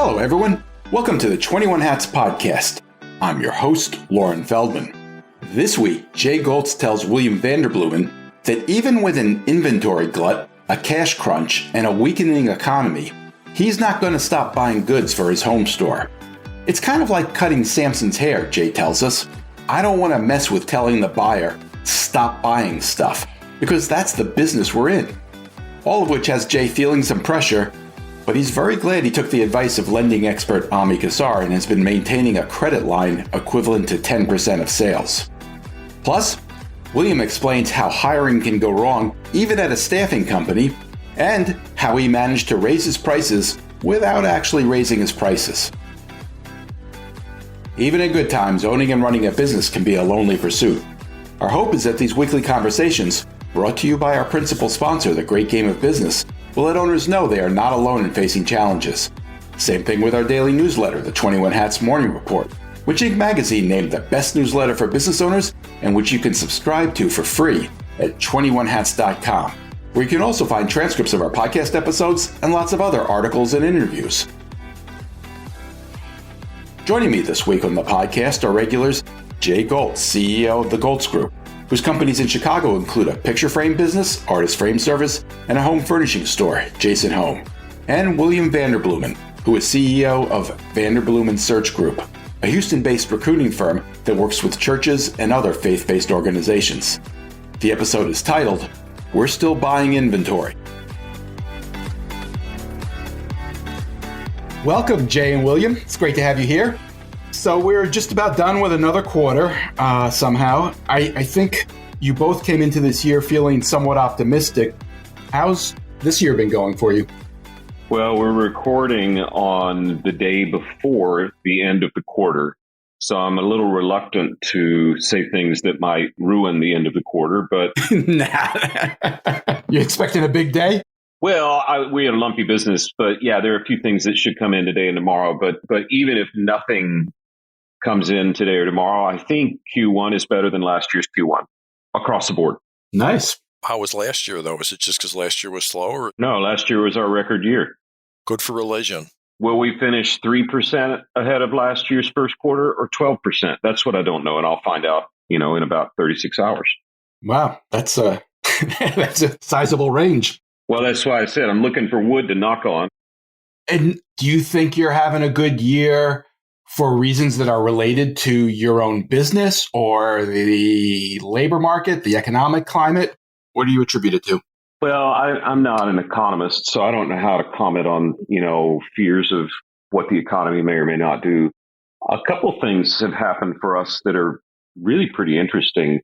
Hello, everyone. Welcome to the 21 Hats podcast. I'm your host, Lauren Feldman. This week, Jay Goltz tells William Vanderbloemen that even with an inventory glut, a cash crunch, and a weakening economy, he's not going to stop buying goods for his home store. It's kind of like cutting Samson's hair, Jay tells us. I don't want to mess with telling the buyer, stop buying stuff, because that's the business we're in. All of which has Jay feeling some pressure, but he's very glad he took the advice of lending expert Ami Kassar and has been maintaining a credit line equivalent to 10% of sales. Plus, William explains how hiring can go wrong even at a staffing company, and how he managed to raise his prices without actually raising his prices. Even in good times, owning and running a business can be a lonely pursuit. Our hope is that these weekly conversations, brought to you by our principal sponsor, The Great Game of Business, will let owners know they are not alone in facing challenges. Same thing with our daily newsletter, the 21 Hats Morning Report, which Inc. magazine named the best newsletter for business owners and which you can subscribe to for free at 21hats.com, where you can also find transcripts of our podcast episodes and lots of other articles and interviews. Joining me this week on the podcast are regulars Jay Goltz, CEO of the Goltz Group, whose companies in Chicago include a picture frame business, artist frame service, and a home furnishing store, Jason Home, and William Vanderbloemen, who is CEO of Vanderbloemen Search Group, a Houston-based recruiting firm that works with churches and other faith-based organizations. The episode is titled, We're Still Buying Inventory. Welcome, Jay and William. It's great to have you here. So we're just about done with another quarter, somehow. I think you both came into this year feeling somewhat optimistic. How's this year been going for you? Well, we're recording on the day before the end of the quarter, so I'm a little reluctant to say things that might ruin the end of the quarter, but... Nah. You expecting a big day? Well, we had a lumpy business, but yeah, there are a few things that should come in today and tomorrow, but even if nothing comes in today or tomorrow, I think Q1 is better than last year's Q1 across the board. Nice. How was last year, though? Was it just because last year was slow? Or? No, last year was our record year. Good for religion. Will we finish 3% ahead of last year's first quarter or 12%? That's what I don't know, and I'll find out, in about 36 hours. Wow, that's a sizable range. Well, that's why I said I'm looking for wood to knock on. And do you think you're having a good year for reasons that are related to your own business or the labor market, the economic climate? What do you attribute it to? Well, I'm not an economist, so I don't know how to comment on, fears of what the economy may or may not do. A couple of things have happened for us that are really pretty interesting.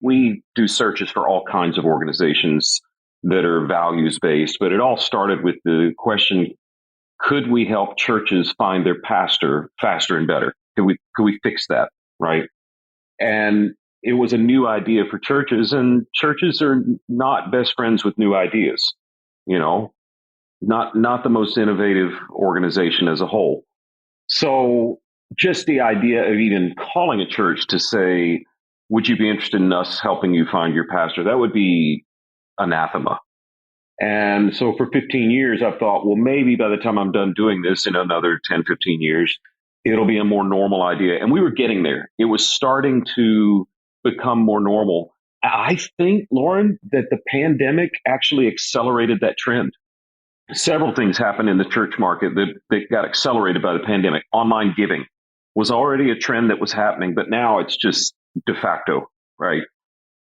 We do searches for all kinds of organizations that are values-based, but it all started with the question, could we help churches find their pastor faster and better? Could we fix that, right? And it was a new idea for churches, and churches are not best friends with new ideas, not the most innovative organization as a whole. So just the idea of even calling a church to say, would you be interested in us helping you find your pastor? That would be anathema. And so for 15 years, I've thought, well, maybe by the time I'm done doing this in another 10, 15 years, it'll be a more normal idea. And we were getting there. It was starting to become more normal. I think, Lauren, that the pandemic actually accelerated that trend. Several things happened in the church market that got accelerated by the pandemic. Online giving was already a trend that was happening, but now it's just de facto, right?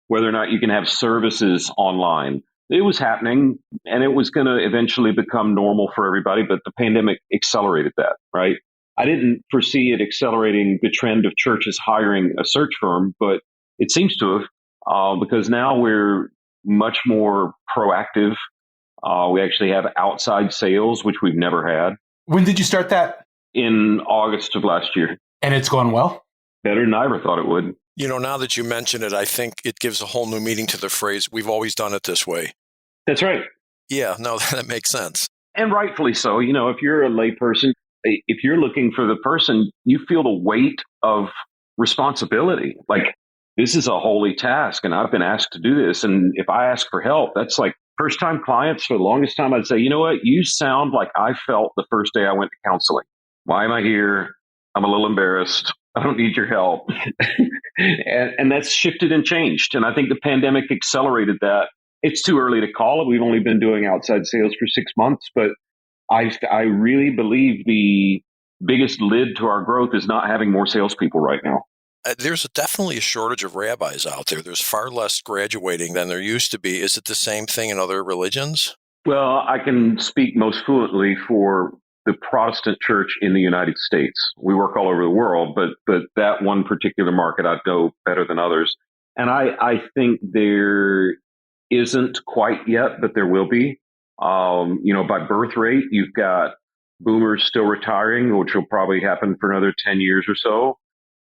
Whether or not you can have services online. It was happening, and it was going to eventually become normal for everybody, but the pandemic accelerated that, right? I didn't foresee it accelerating the trend of churches hiring a search firm, but it seems to have, because now we're much more proactive. We actually have outside sales, which we've never had. When did you start that? In August of last year. And it's gone well? Better than I ever thought it would. Now that you mention it, I think it gives a whole new meaning to the phrase, we've always done it this way. That's right. Yeah, no, that makes sense. And rightfully so. If you're a layperson, if you're looking for the person, you feel the weight of responsibility. Like, this is a holy task, and I've been asked to do this. And if I ask for help, that's like First time clients, for the longest time, I'd say, you know what? You sound like I felt the first day I went to counseling. Why am I here? I'm a little embarrassed. I don't need your help. and that's shifted and changed. And I think the pandemic accelerated that. It's too early to call it. We've only been doing outside sales for 6 months, but I really believe the biggest lid to our growth is not having more salespeople right now. There's definitely a shortage of rabbis out there. There's far less graduating than there used to be. Is it the same thing in other religions? Well, I can speak most fluently for the Protestant church in the United States. We work all over the world, but that one particular market I know better than others. And I think there isn't quite yet, but there will be. By birth rate, you've got boomers still retiring, which will probably happen for another 10 years or so.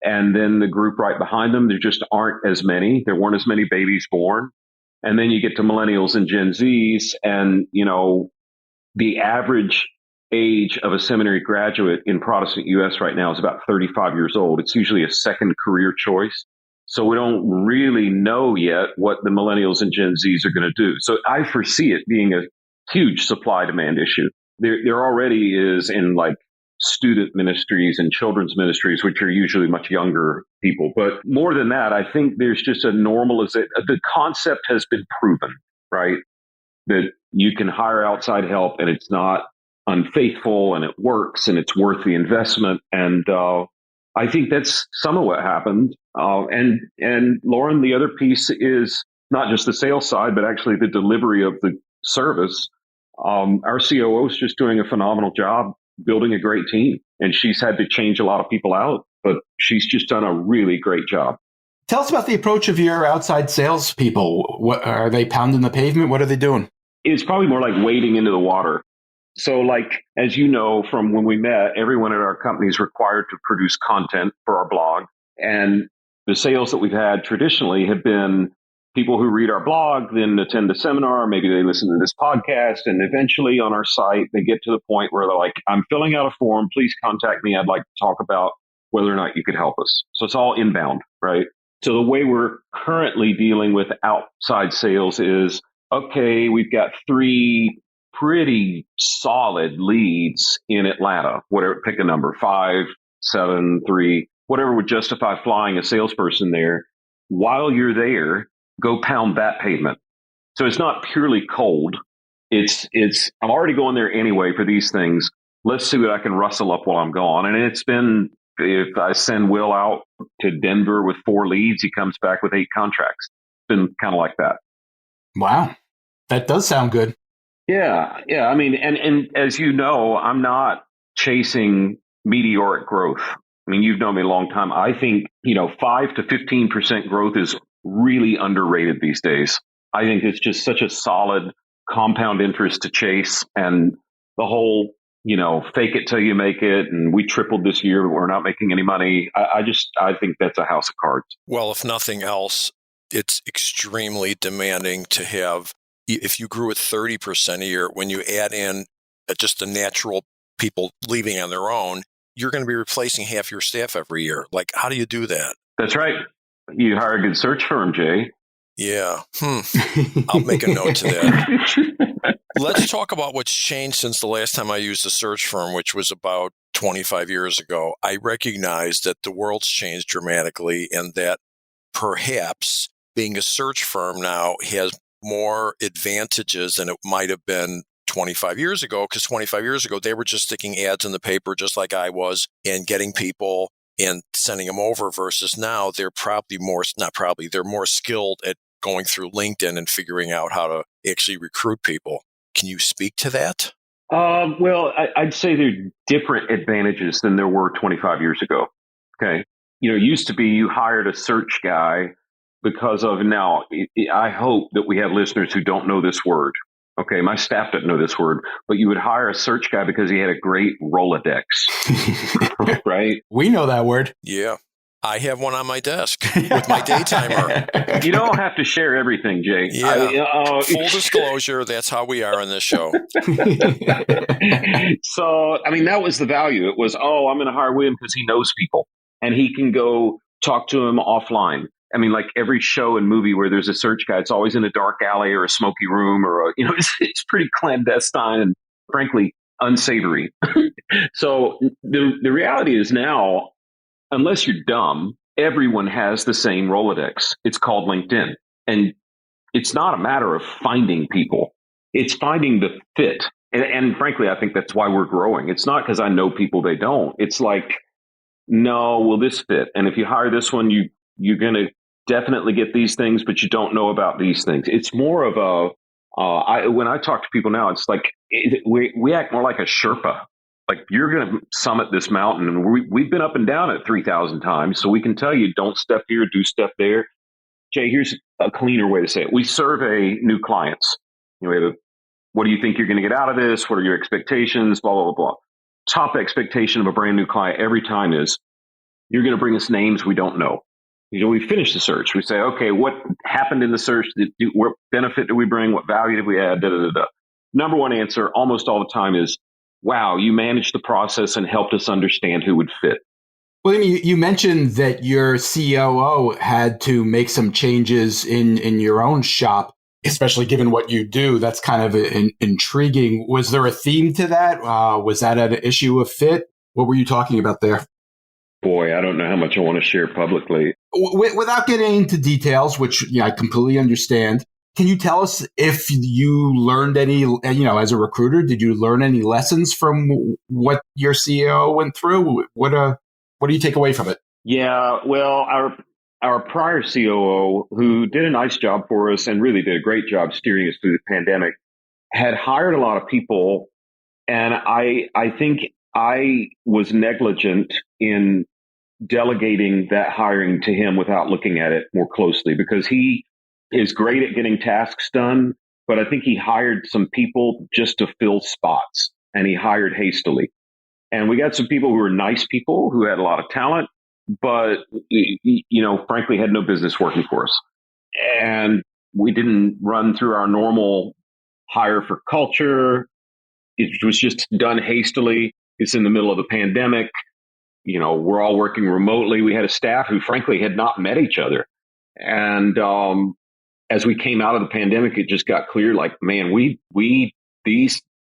And then the group right behind them, there just aren't as many. There weren't as many babies born. And then you get to millennials and Gen Zs, and, the average age of a seminary graduate in Protestant U.S. right now is about 35 years old. It's usually a second career choice. So we don't really know yet what the millennials and Gen Zs are going to do. So I foresee it being a huge supply demand issue. There already is in student ministries and children's ministries, which are usually much younger people. But more than that, I think there's just a normalization. The concept has been proven, right? That you can hire outside help and it's not unfaithful and it works and it's worth the investment. And I think that's some of what happened. And Lauren, the other piece is not just the sales side, but actually the delivery of the service. Our COO is just doing a phenomenal job building a great team, and she's had to change a lot of people out, but she's just done a really great job. Tell us about the approach of your outside salespeople. What are they pounding the pavement? What are they doing? It's probably more like wading into the water. So as you know, from when we met, everyone at our company is required to produce content for our blog. And the sales that we've had traditionally have been people who read our blog, then attend a seminar, maybe they listen to this podcast, and eventually on our site, they get to the point where they're like, I'm filling out a form, please contact me. I'd like to talk about whether or not you could help us. So it's all inbound, right? So the way we're currently dealing with outside sales is, okay, we've got 3 pretty solid leads in Atlanta, whatever, pick a number, 5, 7, 3, whatever would justify flying a salesperson there. While you're there, go pound that pavement. So it's not purely cold. It's I'm already going there anyway for these things. Let's see what I can rustle up while I'm gone. And it's been, if I send Will out to Denver with 4 leads, he comes back with 8 contracts. It's been kind of like that. Wow. That does sound good. Yeah. I mean, and as you know, I'm not chasing meteoric growth. I mean, you've known me a long time. I think, 5 to 15% growth is really underrated these days. I think it's just such a solid compound interest to chase, and the whole, fake it till you make it. And we tripled this year, but we're not making any money. I think that's a house of cards. Well, if nothing else, it's extremely demanding to have, if you grew at 30% a year, when you add in just the natural people leaving on their own, you're going to be replacing half your staff every year. How do you do that? That's right. You hire a good search firm, Jay. Yeah. I'll make a note to that. Let's talk about what's changed since the last time I used a search firm, which was about 25 years ago. I recognize that the world's changed dramatically and that perhaps being a search firm now has more advantages than it might have been 25 years ago, because 25 years ago, they were just sticking ads in the paper just like I was and getting people and sending them over, versus now they're they're more skilled at going through LinkedIn and figuring out how to actually recruit people. Can you speak to that? Well, I'd say there are different advantages than there were 25 years ago. Okay. It used to be you hired a search guy because of, now, I hope that we have listeners who don't know this word. Okay, my staff doesn't know this word, but you would hire a search guy because he had a great Rolodex, right? We know that word. Yeah. I have one on my desk with my day timer. You don't have to share everything, Jay. Yeah. Full disclosure, that's how we are on this show. So, that was the value. It was, I'm going to hire William because he knows people and he can go talk to him offline. I mean, like every show and movie where there's a search guy, it's always in a dark alley or a smoky room or, it's pretty clandestine and frankly unsavory. So the reality is now, unless you're dumb, everyone has the same Rolodex. It's called LinkedIn. And it's not a matter of finding people. It's finding the fit. And frankly, I think that's why we're growing. It's not because I know people they don't. It's like, no, will this fit? And if you hire this one, you're going to definitely get these things, but you don't know about these things. It's more of when I talk to people now, it's like we act more like a Sherpa. Like you're going to summit this mountain, and we've been up and down it 3,000 times, so we can tell you don't step here, do step there. Jay, here's a cleaner way to say it. We survey new clients. We have what do you think you're going to get out of this? What are your expectations? Blah, blah, blah, blah. Top expectation of a brand new client every time is you're going to bring us names we don't know. We finish the search. We say, okay, what happened in the search? What benefit do we bring? What value did we add? Da, da, da, da. Number one answer almost all the time is, wow, you managed the process and helped us understand who would fit. William, you mentioned that your COO had to make some changes in your own shop, especially given what you do. That's kind of intriguing. Was there a theme to that? Was that an issue of fit? What were you talking about there? Boy, I don't know how much I want to share publicly. Without getting into details, which I completely understand, can you tell us if you learned any, as a recruiter, did you learn any lessons from what your CEO went through? What do you take away from it? Yeah, well, our prior COO, who did a nice job for us and really did a great job steering us through the pandemic, had hired a lot of people. And I think I was negligent in delegating that hiring to him without looking at it more closely, because he is great at getting tasks done. But I think he hired some people just to fill spots, and he hired hastily. And we got some people who were nice people who had a lot of talent, but, frankly, had no business working for us. And we didn't run through our normal hire for culture. It was just done hastily. It's in the middle of the pandemic. We're all working remotely. We had a staff who, frankly, had not met each other. And as we came out of the pandemic, it just got clear, like, man,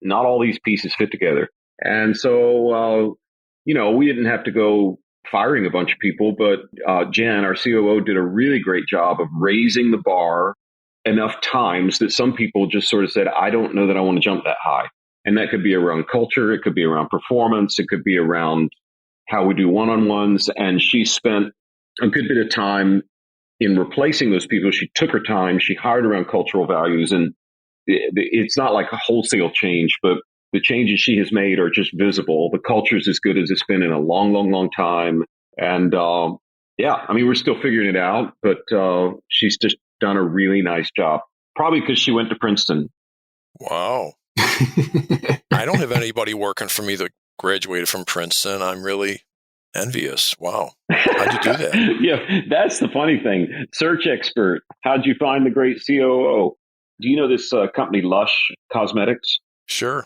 not all these pieces fit together. And so, we didn't have to go firing a bunch of people, but Jen, our COO, did a really great job of raising the bar enough times that some people just sort of said, I don't know that I want to jump that high. And that could be around culture. It could be around performance. It could be around how we do one-on-ones. And she spent a good bit of time in replacing those people. She took her time. She hired around cultural values. And it's not like a wholesale change, but the changes she has made are just visible. The culture is as good as it's been in a long, long, long time. And we're still figuring it out, but she's just done a really nice job. Probably because she went to Princeton. Wow. I don't have anybody working for me that graduated from Princeton. I'm really envious. Wow. How'd you do that? Yeah, that's the funny thing. Search expert. How'd you find the great COO? Do you know this company, Lush Cosmetics? Sure.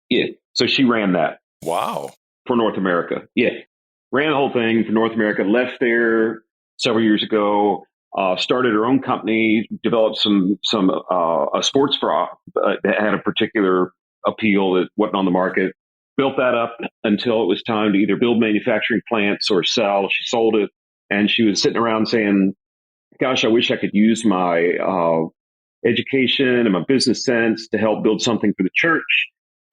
Yeah. So she ran that. Wow. For North America. Yeah. Ran the whole thing for North America, left there several years ago, started her own company, developed a sports bra that had a particular appeal that wasn't on the market, built that up until it was time to either build manufacturing plants or sell. She sold it, and she was sitting around saying, gosh, I wish I could use my education and my business sense to help build something for the church.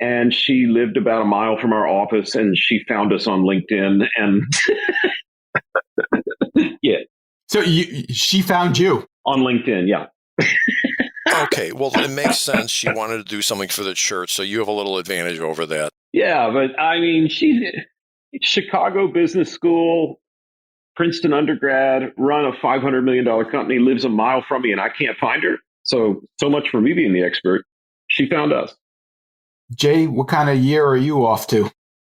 And she lived about a mile from our office, and she found us on LinkedIn. And yeah. So she found you on LinkedIn. Yeah. Okay. Well, it makes sense. She wanted to do something for the church. So you have a little advantage over that. Yeah. But I mean, she's Chicago Business School, Princeton undergrad, run a $500 million company, lives a mile from me, and I can't find her. So much for me being the expert. She found us. Jay, what kind of year are you off to?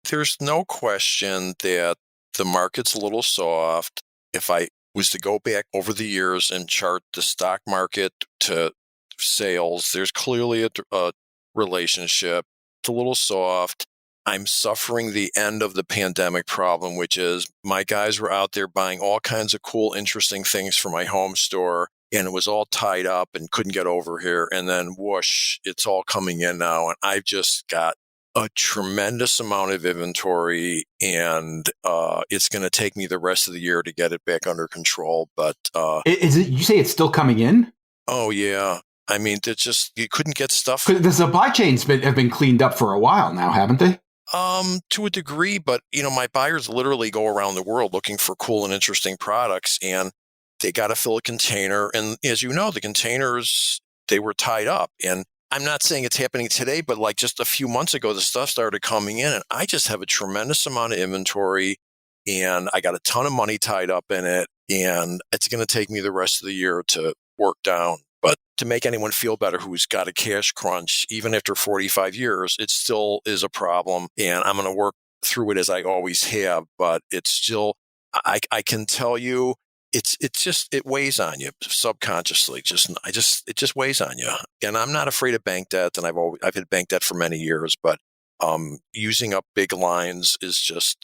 There's no question that the market's a little soft. If I was to go back over the years and chart the stock market to sales, there's clearly a relationship. It's a little soft. I'm suffering the end of the pandemic problem, which is my guys were out there buying all kinds of cool, interesting things for my home store, and it was all tied up and couldn't get over here. And then whoosh, it's all coming in now. And I've just got a tremendous amount of inventory, and it's going to take me the rest of the year to get it back under control. But is it? You say it's still coming in? Oh, yeah. I mean, you couldn't get stuff. The supply chains have been cleaned up for a while now, haven't they? To a degree, but my buyers literally go around the world looking for cool and interesting products, and they got to fill a container. And as you know, the containers, they were tied up. And I'm not saying it's happening today, but like just a few months ago, the stuff started coming in, and I just have a tremendous amount of inventory, and I got a ton of money tied up in it, and it's going to take me the rest of the year to work down. But to make anyone feel better who's got a cash crunch, even after 45 years, it still is a problem. And I'm going to work through it as I always have. But it's still, I can tell you, it weighs on you subconsciously. It just weighs on you. And I'm not afraid of bank debt. And I've had bank debt for many years. But using up big lines is just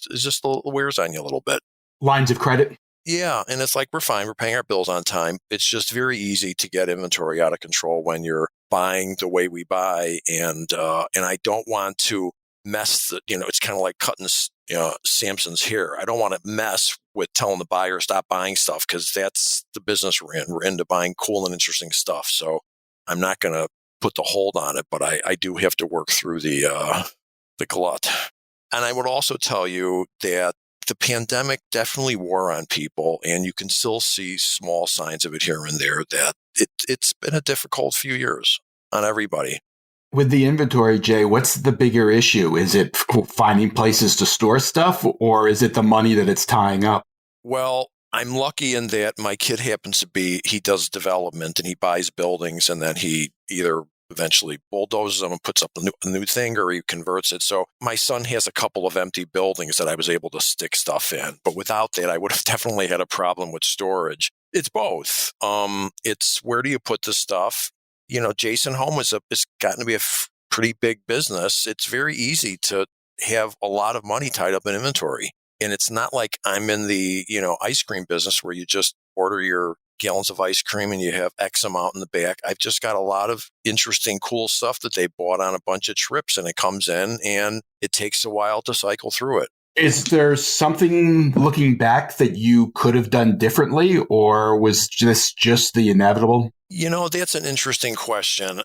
wears on you a little bit. Lines of credit? Yeah, and it's like we're fine. We're paying our bills on time. It's just very easy to get inventory out of control when you're buying the way we buy, and I don't want to mess it's kind of like cutting Samson's hair. I don't want to mess with telling the buyer stop buying stuff, because that's the business we're in. We're into buying cool and interesting stuff. So I'm not going to put the hold on it, but I do have to work through the glut. And I would also tell you that the pandemic definitely wore on people, and you can still see small signs of it here and there, that it's been a difficult few years on everybody. With the inventory, Jay, what's the bigger issue? Is it finding places to store stuff, or is it the money that it's tying up? Well, I'm lucky in that my kid he does development, and he buys buildings, and then he either eventually bulldozes them and puts up a new thing, or he converts it. So my son has a couple of empty buildings that I was able to stick stuff in. But without that, I would have definitely had a problem with storage. It's both. It's where do you put the stuff? Jason Home has gotten to be a pretty big business. It's very easy to have a lot of money tied up in inventory. And it's not like I'm in the, ice cream business where you just order your gallons of ice cream and you have X amount in the back. I've just got a lot of interesting, cool stuff that they bought on a bunch of trips, and it comes in and it takes a while to cycle through it. Is there something looking back that you could have done differently, or was this just the inevitable? That's an interesting question.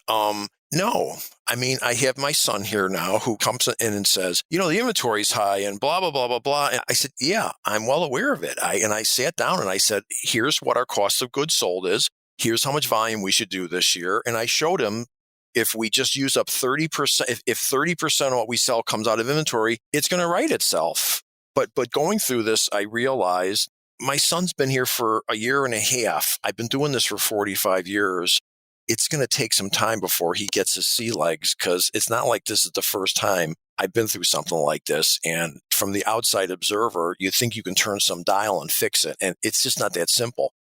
No. I mean, I have my son here now who comes in and says, the inventory's high and blah, blah, blah, blah, blah. And I said, yeah, I'm well aware of it. I sat down and I said, here's what our cost of goods sold is. Here's how much volume we should do this year. And I showed him, if we just use up 30%, if 30% of what we sell comes out of inventory, it's going to right itself. But going through this, I realized my son's been here for a year and a half. I've been doing this for 45 years. It's going to take some time before he gets his sea legs, because it's not like this is the first time I've been through something like this. And from the outside observer, you think you can turn some dial and fix it. And it's just not that simple.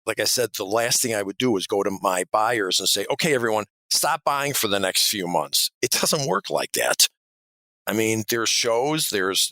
Like I said, the last thing I would do is go to my buyers and say, okay, everyone, stop buying for the next few months. It doesn't work like that. I mean, there's shows, there's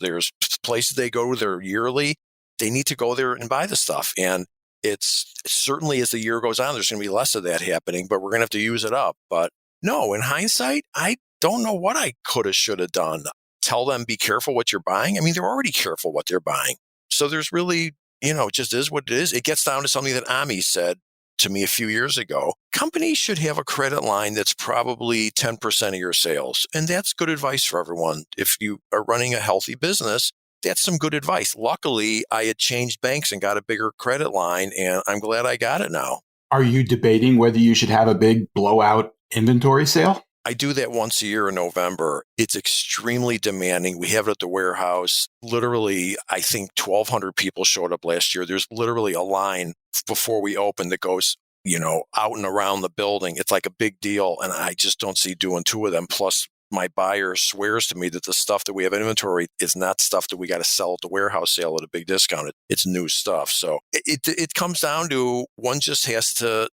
places they go to, they're yearly. They need to go there and buy the stuff. And it's certainly, as the year goes on, there's going to be less of that happening, but we're going to have to use it up. But no, in hindsight, I don't know what I could have, should have done. Tell them, be careful what you're buying. I mean, they're already careful what they're buying. So there's really, it just is what it is. It gets down to something that Ami said to me a few years ago. Companies should have a credit line that's probably 10% of your sales. And that's good advice for everyone. If you are running a healthy business, that's some good advice. Luckily, I had changed banks and got a bigger credit line, and I'm glad I got it now. Are you debating whether you should have a big blowout inventory sale? I do that once a year in November. It's extremely demanding. We have it at the warehouse. Literally, I think 1,200 people showed up last year. There's literally a line before we open that goes, out and around the building. It's like a big deal, and I just don't see doing two of them. Plus, my buyer swears to me that the stuff that we have in inventory is not stuff that we got to sell at the warehouse sale at a big discount. It's new stuff. So it comes down to one just has to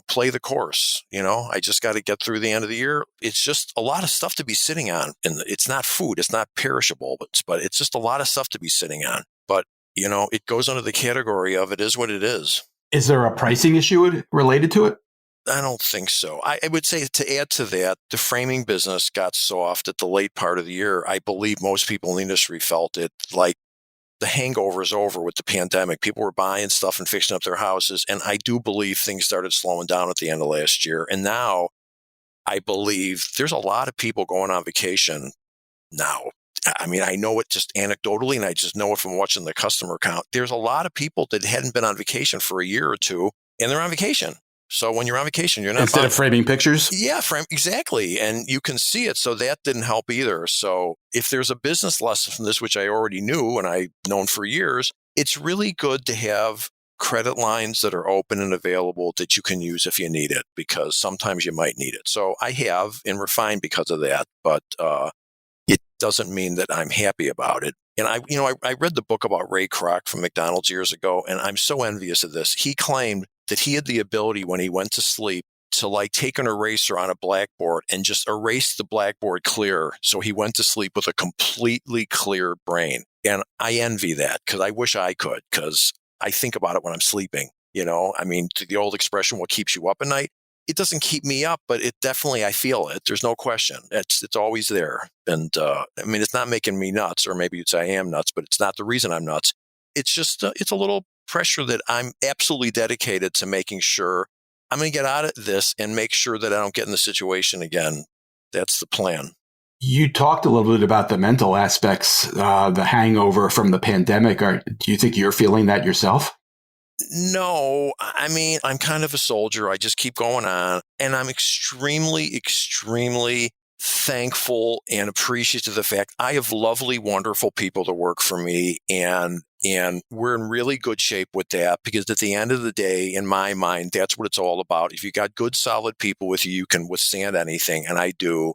play the course. I just got to get through the end of the year. It's just a lot of stuff to be sitting on. And it's not food. It's not perishable, but it's just a lot of stuff to be sitting on. But, it goes under the category of it is what it is. Is there a pricing issue related to it? I don't think so. I would say to add to that, the framing business got soft at the late part of the year. I believe most people in the industry felt it like the hangover is over with the pandemic. People were buying stuff and fixing up their houses. And I do believe things started slowing down at the end of last year. And now I believe there's a lot of people going on vacation now. I mean, I know it just anecdotally, and I just know it from watching the customer count. There's a lot of people that hadn't been on vacation for a year or two, and they're on vacation. So when you're on vacation, you're not instead of framing pictures. Yeah, exactly, and you can see it. So that didn't help either. So if there's a business lesson from this, which I already knew and I've known for years, it's really good to have credit lines that are open and available that you can use if you need it, because sometimes you might need it. So I have and refined because of that, but it doesn't mean that I'm happy about it. And I read the book about Ray Kroc from McDonald's years ago, and I'm so envious of this. He claimed that he had the ability when he went to sleep to take an eraser on a blackboard and just erase the blackboard clear. So he went to sleep with a completely clear brain. And I envy that because I wish I could, because I think about it when I'm sleeping. I mean, to the old expression, what keeps you up at night? It doesn't keep me up, but it definitely, I feel it. There's no question. It's always there. And I mean, it's not making me nuts, or maybe you'd say I am nuts, but it's not the reason I'm nuts. It's just, it's a little pressure that I'm absolutely dedicated to making sure I'm going to get out of this and make sure that I don't get in the situation again. That's the plan. You talked a little bit about the mental aspects, the hangover from the pandemic. Do you think you're feeling that yourself? No, I mean, I'm kind of a soldier. I just keep going on. And I'm extremely, extremely thankful and appreciative of the fact I have lovely, wonderful people to work for me. And we're in really good shape with that, because at the end of the day, in my mind, that's what it's all about. If you got good, solid people with you, you can withstand anything. And I do.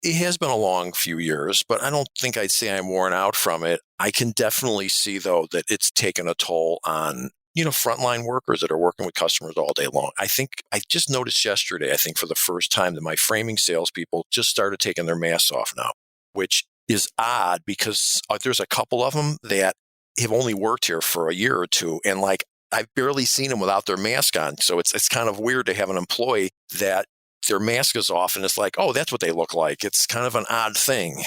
It has been a long few years, but I don't think I'd say I'm worn out from it. I can definitely see, though, that it's taken a toll on frontline workers that are working with customers all day long. I think I just noticed yesterday, for the first time, that my framing salespeople just started taking their masks off now, which is odd because there's a couple of them that have only worked here for a year or two. And I've barely seen them without their mask on. So it's kind of weird to have an employee that their mask is off and it's like, oh, that's what they look like. It's kind of an odd thing.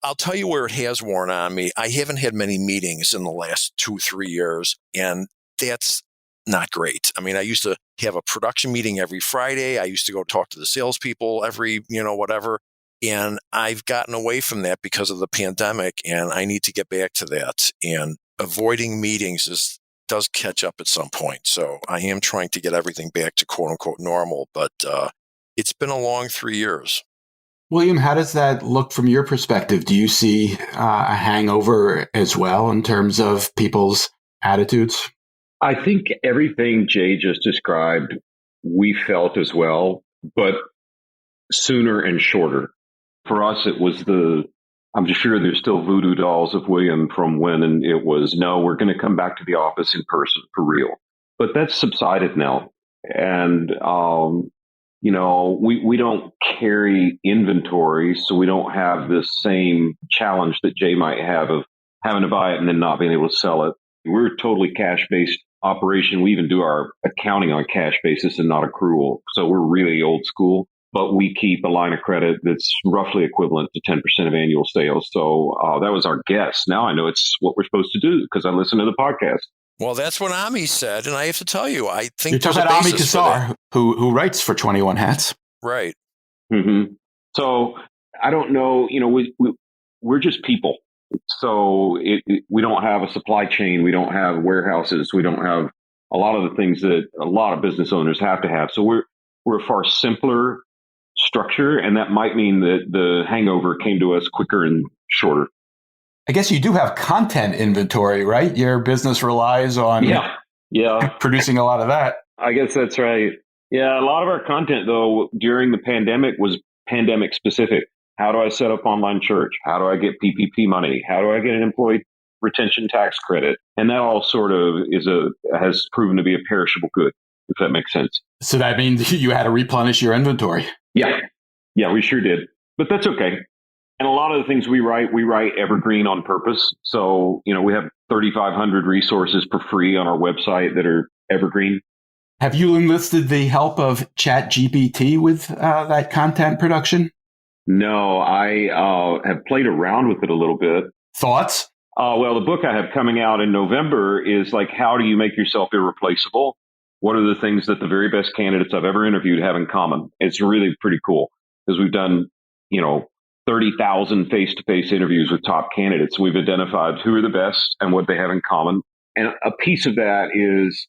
I'll tell you where it has worn on me. I haven't had many meetings in the last 2-3 years, and that's not great. I mean, I used to have a production meeting every Friday. I used to go talk to the salespeople every, whatever. And I've gotten away from that because of the pandemic, and I need to get back to that. And avoiding meetings does catch up at some point. So I am trying to get everything back to quote unquote normal, but it's been a long 3 years. William, how does that look from your perspective? Do you see a hangover as well in terms of people's attitudes? I think everything Jay just described, we felt as well, but sooner and shorter. For us, it was I'm just sure there's still voodoo dolls of William from when it was, no, we're going to come back to the office in person for real. But that's subsided now. And, we don't carry inventory, so we don't have this same challenge that Jay might have of having to buy it and then not being able to sell it. We're a totally cash-based operation. We even do our accounting on cash basis and not accrual. So we're really old school, but we keep a line of credit that's roughly equivalent to 10% of annual sales. So that was our guess. Now I know it's what we're supposed to do because I listen to the podcast. Well, that's what Ami said, and I have to tell you, I think you're talking about Ami Kassar, who writes for 21 Hats, right? Mm-hmm. So I don't know. We're just people. So we don't have a supply chain. We don't have warehouses. We don't have a lot of the things that a lot of business owners have to have. So we're a far simpler structure, and that might mean that the hangover came to us quicker and shorter. I guess you do have content inventory, right? Your business relies on producing a lot of that. I guess that's right. Yeah, a lot of our content, though, during the pandemic was pandemic specific. How do I set up online church? How do I get PPP money? How do I get an employee retention tax credit? And that all sort of has proven to be a perishable good. if that makes sense. So that means you had to replenish your inventory. Yeah. Yeah, we sure did. But that's okay. And a lot of the things we write evergreen on purpose. So, we have 3,500 resources for free on our website that are evergreen. Have you enlisted the help of ChatGPT with that content production? No, I have played around with it a little bit. Thoughts? Well, the book I have coming out in November is like, how do you make yourself irreplaceable? What are the things that the very best candidates I've ever interviewed have in common? It's really pretty cool because we've done, 30,000 face-to-face interviews with top candidates. We've identified who are the best and what they have in common. And a piece of that is,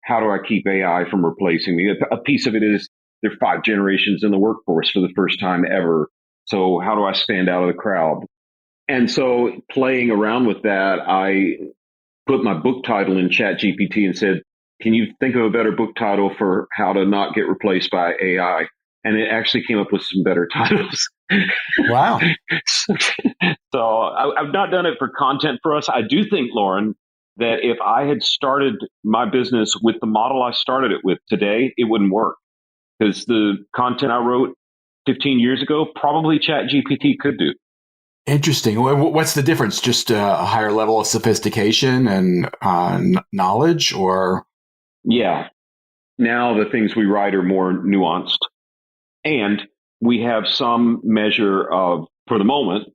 how do I keep AI from replacing me? A piece of it is, there are 5 generations in the workforce for the first time ever. So how do I stand out of the crowd? And so playing around with that, I put my book title in ChatGPT and said, can you think of a better book title for how to not get replaced by AI? And it actually came up with some better titles. Wow. So I've not done it for content for us. I do think, Lauren, that if I had started my business with the model I started it with today, it wouldn't work. Because the content I wrote 15 years ago, probably ChatGPT could do. Interesting. What's the difference? Just a higher level of sophistication and knowledge, or? Yeah. Now the things we write are more nuanced. And we have some measure of, for the moment,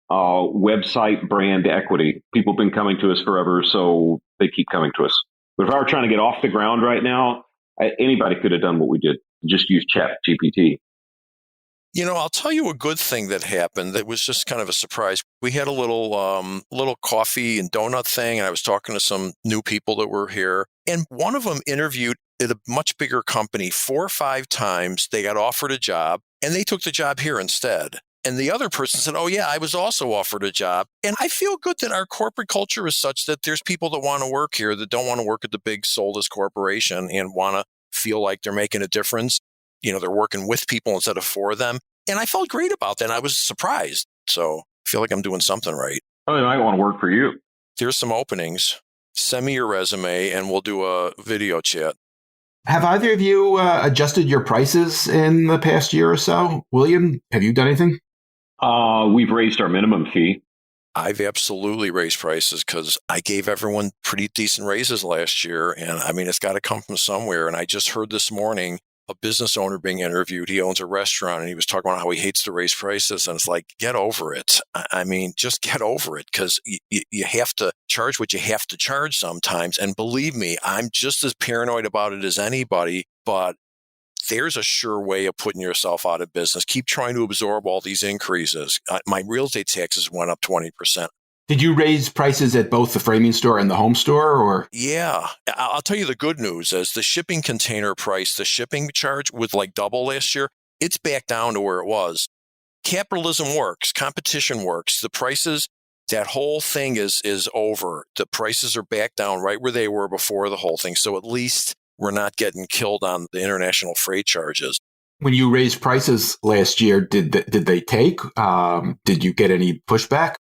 website brand equity. People have been coming to us forever, so they keep coming to us. But if I were trying to get off the ground right now, anybody could have done what we did. Just use ChatGPT. I'll tell you a good thing that happened that was just kind of a surprise. We had a little coffee and donut thing, and I was talking to some new people that were here. And one of them interviewed at a much bigger company 4 or 5 times. They got offered a job, and they took the job here instead. And the other person said, oh, yeah, I was also offered a job. And I feel good that our corporate culture is such that there's people that want to work here that don't want to work at the big soulless corporation and want to feel like they're making a difference. They're working with people instead of for them. And I felt great about that. And I was surprised. So I feel like I'm doing something right. Oh, they might want to work for you. There's some openings. Send me your resume and we'll do a video chat. Have either of you adjusted your prices in the past year or so? William, have you done anything? We've raised our minimum fee. I've absolutely raised prices because I gave everyone pretty decent raises last year. And it's got to come from somewhere. And I just heard this morning a business owner being interviewed. He owns a restaurant and he was talking about how he hates to raise prices. And it's like, get over it. Just get over it because you have to charge what you have to charge sometimes. And believe me, I'm just as paranoid about it as anybody, but there's a sure way of putting yourself out of business. Keep trying to absorb all these increases. My real estate taxes went up 20%. Did you raise prices at both the framing store and the home store, or? Yeah. I'll tell you the good news is the shipping container price, the shipping charge was like double last year. It's back down to where it was. Capitalism works. Competition works. The prices, that whole thing is over. The prices are back down right where they were before the whole thing. So at least we're not getting killed on the international freight charges. When you raised prices last year, did they take? Did you get any pushback?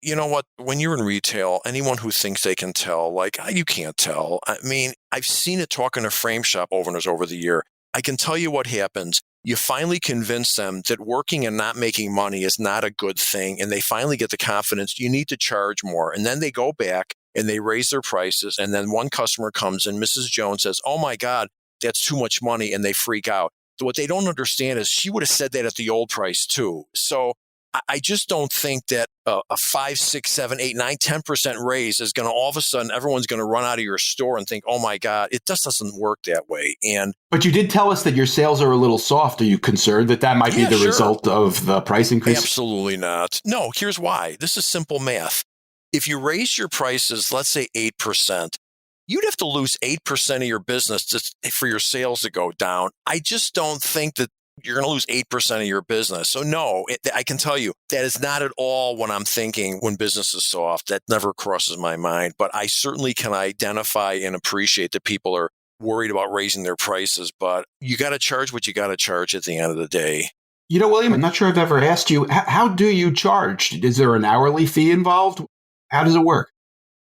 You know what? When you're in retail, anyone who thinks they can tell, you can't tell. I've seen it talking to frame shop owners over the year. I can tell you what happens. You finally convince them that working and not making money is not a good thing. And they finally get the confidence you need to charge more. And then they go back and they raise their prices. And then one customer comes and Mrs. Jones says, oh my God, that's too much money. And they freak out. So what they don't understand is she would have said that at the old price too. So I just don't think that a 5, 6, 7, 8, 9, 10% raise is going to all of a sudden everyone's going to run out of your store and think, oh my God, it just doesn't work that way. But you did tell us that your sales are a little soft. Are you concerned that might be the result of the price increase? Absolutely not. No, here's why. This is simple math. If you raise your prices, let's say 8%, you'd have to lose 8% of your business for your sales to go down. I just don't think that you're going to lose 8% of your business. So no, I can tell you that is not at all what I'm thinking when business is soft. That never crosses my mind. But I certainly can identify and appreciate that people are worried about raising their prices. But you got to charge what you got to charge at the end of the day. William, I'm not sure I've ever asked you, how do you charge? Is there an hourly fee involved? How does it work?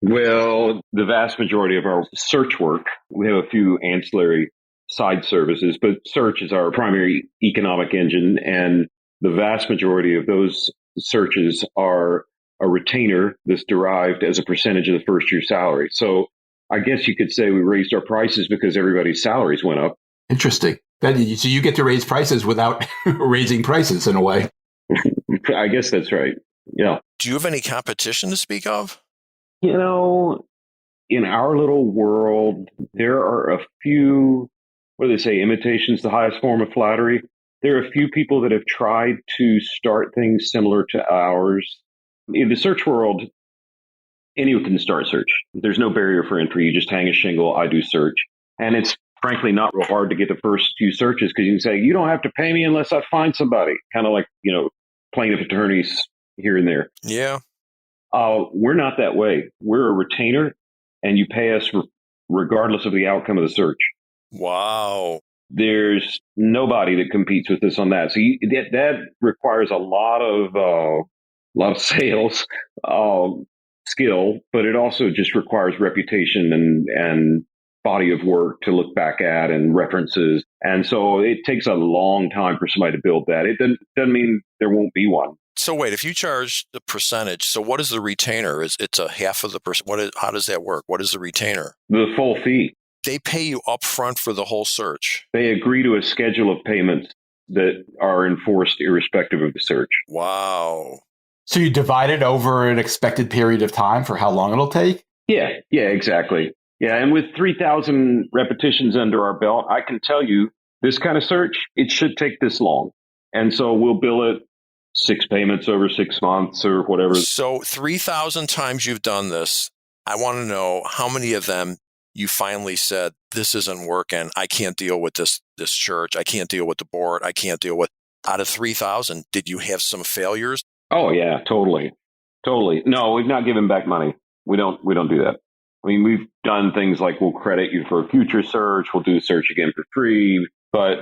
Well, the vast majority of our search work, we have a few ancillary side services, but search is our primary economic engine. And the vast majority of those searches are a retainer that's derived as a percentage of the first year's salary. So I guess you could say we raised our prices because everybody's salaries went up. Interesting. So you get to raise prices without raising prices in a way. I guess that's right. Yeah. Do you have any competition to speak of? You know, in our little world, there are a few, what do they say, imitation's the highest form of flattery. There are a few people that have tried to start things similar to ours. In the search world, anyone can start search. There's no barrier for entry. You just hang a shingle, I do search. And it's frankly not real hard to get the first few searches because you can say, you don't have to pay me unless I find somebody. Kind of like, plaintiff attorneys here and there. Yeah. We're not that way. We're a retainer and you pay us regardless of the outcome of the search. Wow. There's nobody that competes with us on that. So that requires a lot of sales skill, but it also just requires reputation and body of work to look back at and references. And so it takes a long time for somebody to build that. It doesn't mean there won't be one. So wait, if you charge the percentage, so what is the retainer? It's a half of the percent. How does that work? What is the retainer? The full fee. They pay you up front for the whole search. They agree to a schedule of payments that are enforced irrespective of the search. Wow. So you divide it over an expected period of time for how long it'll take? Yeah, exactly. Yeah, and with 3,000 repetitions under our belt, I can tell you this kind of search, it should take this long. And so we'll bill it 6 payments over 6 months or whatever. So 3,000 times you've done this. I want to know how many of them you finally said, this isn't working. I can't deal with this church. I can't deal with the board. I can't deal with. Out of 3,000, did you have some failures? Oh, yeah, totally. No, we've not given back money. We don't do that. I mean, we've done things like we'll credit you for a future search. We'll do a search again for free. But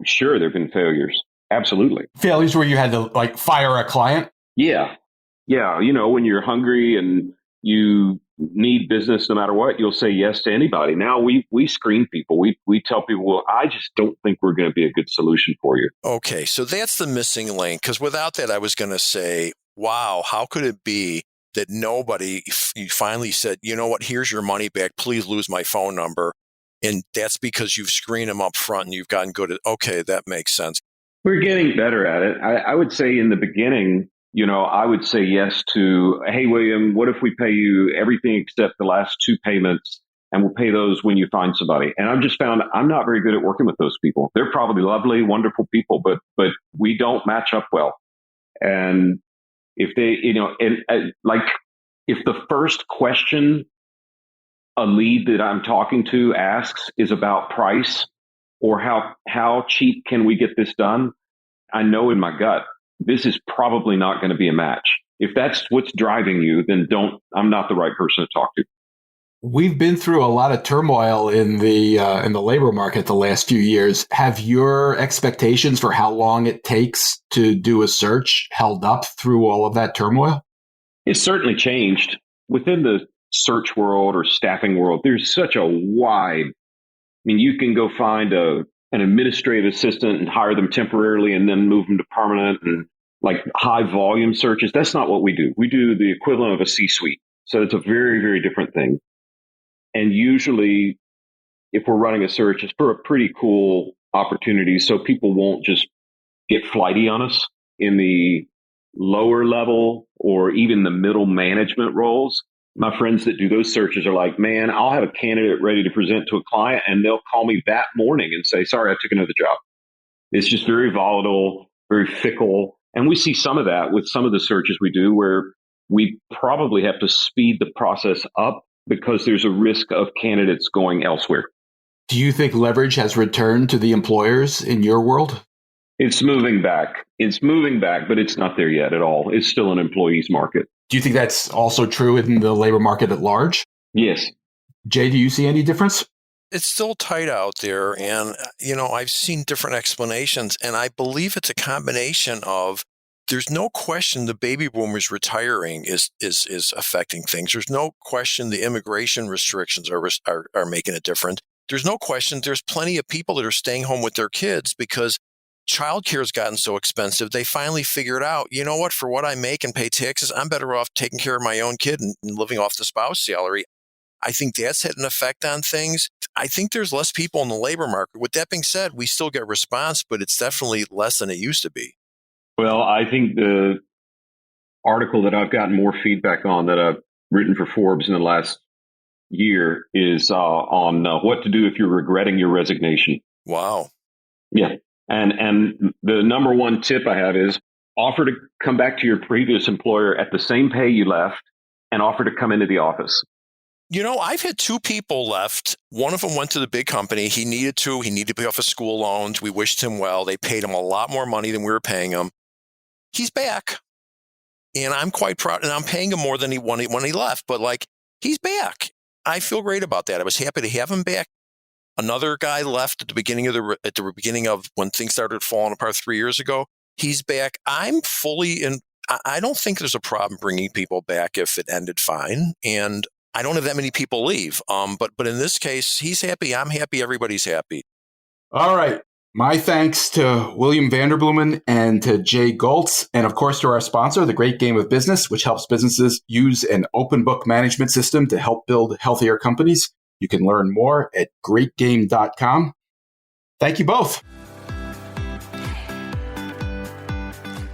sure, there have been failures. Absolutely. Failures where you had to fire a client? Yeah. When you're hungry and you need business no matter what, you'll say yes to anybody. Now we screen people. We tell people, well, I just don't think we're going to be a good solution for you. Okay, so that's the missing link. Because without that, I was going to say, wow, how could it be that nobody finally said, you know what, here's your money back. Please lose my phone number. And that's because you've screened them up front and you've gotten good at, okay, that makes sense. We're getting better at it. I would say in the beginning, I would say yes to, hey, William, what if we pay you everything except the last 2 payments and we'll pay those when you find somebody? And I've just found I'm not very good at working with those people. They're probably lovely, wonderful people, but we don't match up well. And if they, if the first question a lead that I'm talking to asks is about price or how cheap can we get this done, I know in my gut, this is probably not going to be a match. If that's what's driving you, then I'm not the right person to talk to. We've been through a lot of turmoil in the labor market the last few years. Have your expectations for how long it takes to do a search held up through all of that turmoil? It's certainly changed. Within the search world or staffing world, there's such a wide, you can go find an administrative assistant and hire them temporarily and then move them to permanent and high volume searches. That's not what we do. We do the equivalent of a C-suite. So it's a very, very different thing. And usually if we're running a search, it's for a pretty cool opportunity. So people won't just get flighty on us in the lower level or even the middle management roles. My friends that do those searches are like, man, I'll have a candidate ready to present to a client and they'll call me that morning and say, sorry, I took another job. It's just very volatile, very fickle. And we see some of that with some of the searches we do where we probably have to speed the process up because there's a risk of candidates going elsewhere. Do you think leverage has returned to the employers in your world? It's moving back, but it's not there yet at all. It's still an employee's market. Do you think that's also true in the labor market at large? Yes. Jay, do you see any difference? It's still tight out there. And, I've seen different explanations. And I believe it's a combination of, there's no question the baby boomers retiring is affecting things. There's no question the immigration restrictions are making a difference. there's no question there's plenty of people that are staying home with their kids because childcare has gotten so expensive. They finally figured out, you know what, for what I make and pay taxes, I'm better off taking care of my own kid and living off the spouse salary. I think that's had an effect on things. I think there's less people in the labor market. With that being said, we still get response, but it's definitely less than it used to be. Well, I think the article that I've gotten more feedback on that I've written for Forbes in the last year is on what to do if you're regretting your resignation. Wow. Yeah. And the number one tip I have is offer to come back to your previous employer at the same pay you left and offer to come into the office. You know, I've had two people left. One of them went to the big company. He needed to pay off his school loans. We wished him well. They paid him a lot more money than we were paying him. He's back. And I'm quite proud. And I'm paying him more than he wanted when he left. But like, he's back. I feel great about that. I was happy to have him back. Another guy left at the beginning of when things started falling apart 3 years ago. He's back. I'm fully in. I don't think there's a problem bringing people back if it ended fine. And I don't have that many people leave. But in this case, he's happy. I'm happy. Everybody's happy. All right. My thanks to William Vanderbloemen and to Jay Goltz, and of course to our sponsor, The Great Game of Business, which helps businesses use an open book management system to help build healthier companies. You can learn more at greatgame.com. Thank you both.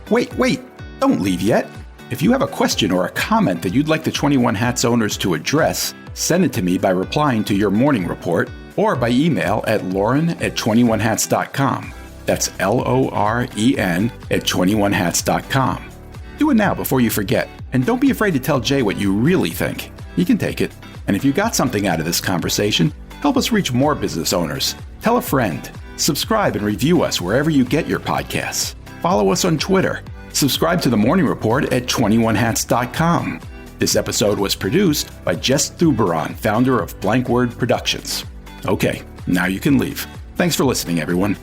Wait, don't leave yet. If you have a question or a comment that you'd like the 21 Hats owners to address, send it to me by replying to your morning report or by email at lauren@21hats.com. That's LOREN @21hats.com. Do it now before you forget. And don't be afraid to tell Jay what you really think. He can take it. And if you got something out of this conversation, help us reach more business owners. Tell a friend. Subscribe and review us wherever you get your podcasts. Follow us on Twitter. Subscribe to the Morning Report at 21hats.com. This episode was produced by Jess Thuberon, founder of Blank Word Productions. Okay, now you can leave. Thanks for listening, everyone.